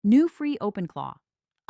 New free OpenClaw.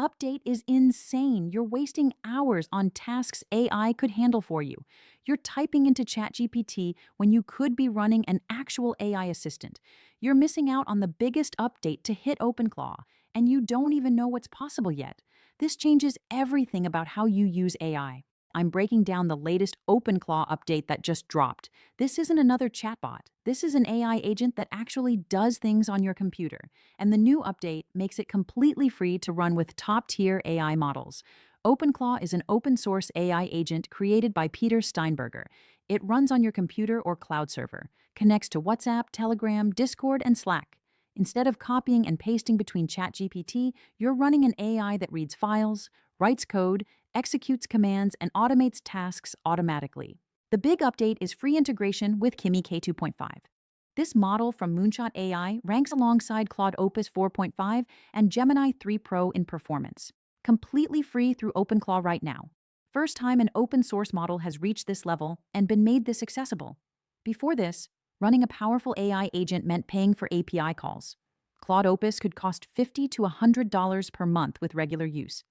Update is insane. You're wasting hours on tasks AI could handle for you. You're typing into ChatGPT when you could be running an actual AI assistant. You're missing out on the biggest update to hit OpenClaw, and you don't even know what's possible yet. This changes everything about how you use AI. I'm breaking down the latest OpenClaw update that just dropped. This isn't another chatbot. This is an AI agent that actually does things on your computer. And the new update makes it completely free to run with top-tier AI models. OpenClaw is an open-source AI agent created by Peter Steinberger. It runs on your computer or cloud server, connects to WhatsApp, Telegram, Discord, and Slack. Instead of copying and pasting between ChatGPT, you're running an AI that reads files, writes code, executes commands, and automates tasks automatically. The big update is free integration with Kimi K-2.5. This model from Moonshot AI ranks alongside Claude Opus 4.5 and Gemini 3 Pro in performance. Completely free through OpenClaw right now. First time an open source model has reached this level and been made this accessible. Before this, running a powerful AI agent meant paying for API calls. Claude Opus could cost $50 to $100 per month with regular use.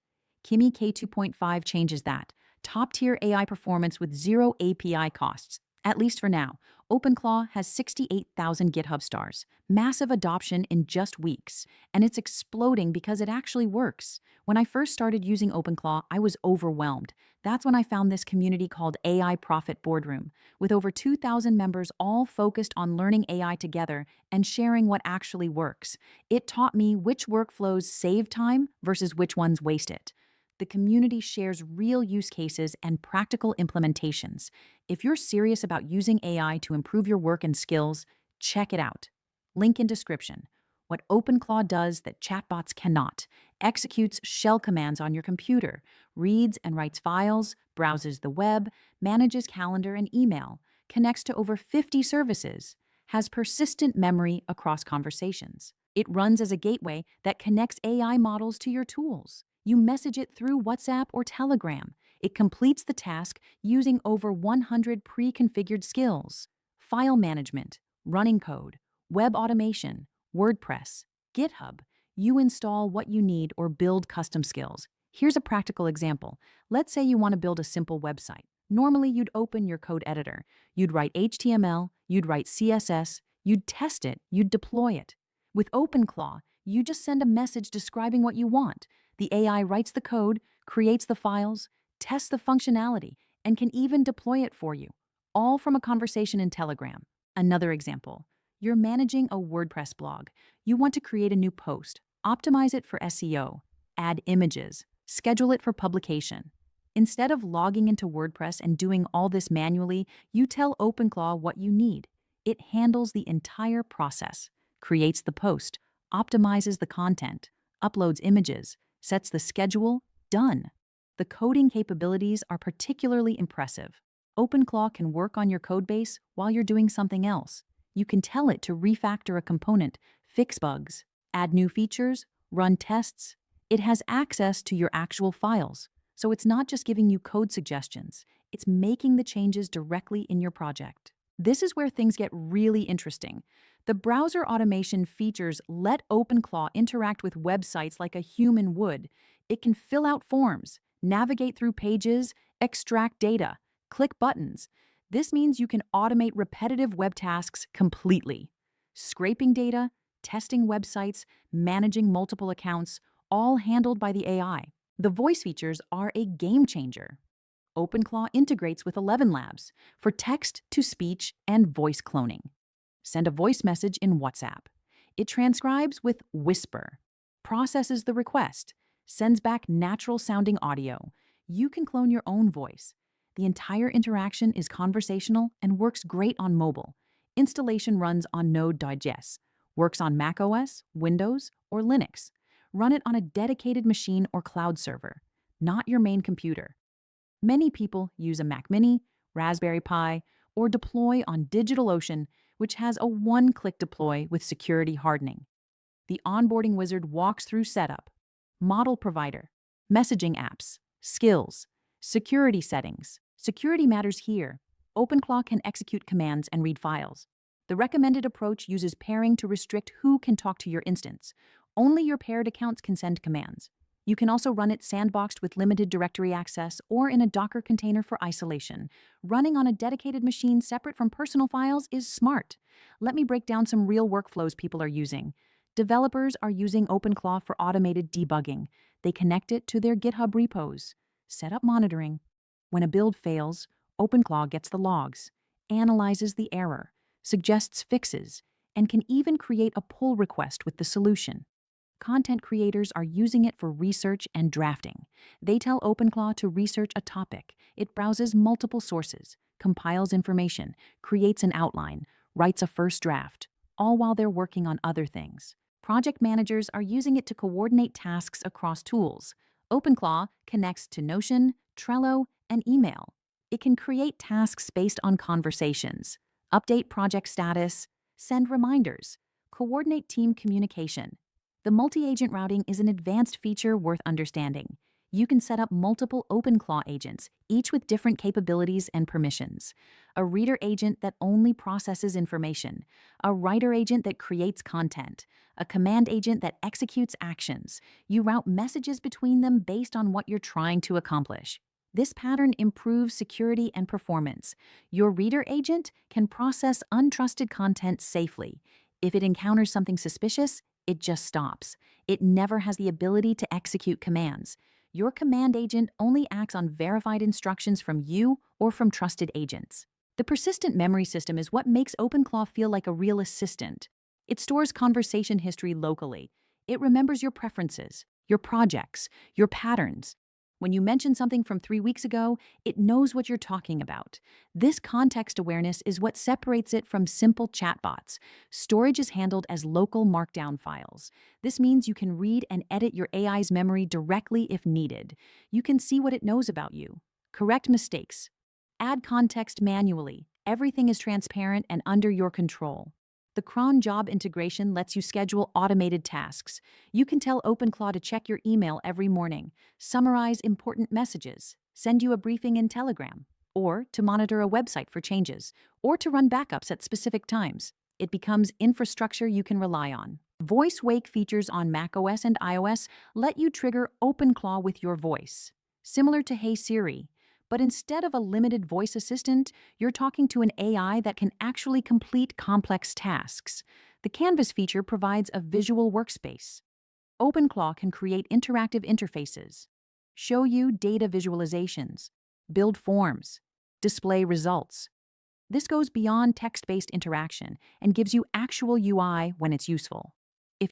Kimi K-2.5 changes that. Top-tier AI performance with zero API costs. At least for now. OpenClaw has 68,000 GitHub stars. Massive adoption in just weeks. And it's exploding because it actually works. When I first started using OpenClaw, I was overwhelmed. That's when I found this community called AI Profit Boardroom, with over 2,000 members all focused on learning AI together and sharing what actually works. It taught me which workflows save time versus which ones waste it. The community shares real use cases and practical implementations. If you're serious about using AI to improve your work and skills, check it out. Link in description. What OpenClaw does that chatbots cannot: executes shell commands on your computer, reads and writes files, browses the web, manages calendar and email, connects to over 50 services, has persistent memory across conversations. It runs as a gateway that connects AI models to your tools. You message it through WhatsApp or Telegram. It completes the task using over 100 pre-configured skills: file management, running code, web automation, WordPress, GitHub. You install what you need or build custom skills. Here's a practical example. Let's say you want to build a simple website. Normally, you'd open your code editor. You'd write HTML, you'd write CSS, you'd test it, you'd deploy it. With OpenClaw, you just send a message describing what you want. The AI writes the code, creates the files, tests the functionality, and can even deploy it for you, all from a conversation in Telegram. Another example: you're managing a WordPress blog. You want to create a new post, optimize it for SEO, add images, schedule it for publication. Instead of logging into WordPress and doing all this manually, you tell OpenClaw what you need. It handles the entire process, creates the post, optimizes the content, uploads images, sets the schedule. Done. The coding capabilities are particularly impressive. OpenClaw can work on your codebase while you're doing something else. You can tell it to refactor a component, fix bugs, add new features, run tests. It has access to your actual files, so it's not just giving you code suggestions, it's making the changes directly in your project. This is where things get really interesting. The browser automation features let OpenClaw interact with websites like a human would. It can fill out forms, navigate through pages, extract data, click buttons. This means you can automate repetitive web tasks completely. Scraping data, testing websites, managing multiple accounts, all handled by the AI. The voice features are a game changer. OpenClaw integrates with 11 Labs for text-to-speech and voice cloning. Send a voice message in WhatsApp. It transcribes with Whisper, processes the request, sends back natural-sounding audio. You can clone your own voice. The entire interaction is conversational and works great on mobile. Installation runs on Node.js, works on macOS, Windows, or Linux. Run it on a dedicated machine or cloud server, not your main computer. Many people use a Mac Mini, Raspberry Pi, or deploy on DigitalOcean, which has a one-click deploy with security hardening. The onboarding wizard walks through setup, model provider, messaging apps, skills, security settings. Security matters here. OpenClaw can execute commands and read files. The recommended approach uses pairing to restrict who can talk to your instance. Only your paired accounts can send commands. You can also run it sandboxed with limited directory access or in a Docker container for isolation. Running on a dedicated machine separate from personal files is smart. Let me break down some real workflows people are using. Developers are using OpenClaw for automated debugging. They connect it to their GitHub repos. Set up monitoring. When a build fails, OpenClaw gets the logs, analyzes the error, suggests fixes, and can even create a pull request with the solution. Content creators are using it for research and drafting. They tell OpenClaw to research a topic. It browses multiple sources, compiles information, creates an outline, writes a first draft, all while they're working on other things. Project managers are using it to coordinate tasks across tools. OpenClaw connects to Notion, Trello, and email. It can create tasks based on conversations, update project status, send reminders, coordinate team communication. The multi-agent routing is an advanced feature worth understanding. You can set up multiple OpenClaw agents, each with different capabilities and permissions. A reader agent that only processes information, a writer agent that creates content, a command agent that executes actions. You route messages between them based on what you're trying to accomplish. This pattern improves security and performance. Your reader agent can process untrusted content safely. If it encounters something suspicious, it just stops. It never has the ability to execute commands. Your command agent only acts on verified instructions from you or from trusted agents. The persistent memory system is what makes OpenClaw feel like a real assistant. It stores conversation history locally. It remembers your preferences, your projects, your patterns. When you mention something from 3 weeks ago, it knows what you're talking about. This context awareness is what separates it from simple chatbots. Storage is handled as local markdown files. This means you can read and edit your AI's memory directly if needed. You can see what it knows about you, correct mistakes, add context manually. Everything is transparent and under your control. The cron job integration lets you schedule automated tasks. You can tell OpenClaw to check your email every morning, summarize important messages, send you a briefing in Telegram, or to monitor a website for changes, or to run backups at specific times. It becomes infrastructure you can rely on. Voice wake features on macOS and iOS let you trigger OpenClaw with your voice, similar to Hey Siri. But instead of a limited voice assistant, you're talking to an AI that can actually complete complex tasks. The Canvas feature provides a visual workspace. OpenClaw can create interactive interfaces, show you data visualizations, build forms, display results. This goes beyond text-based interaction and gives you actual UI when it's useful.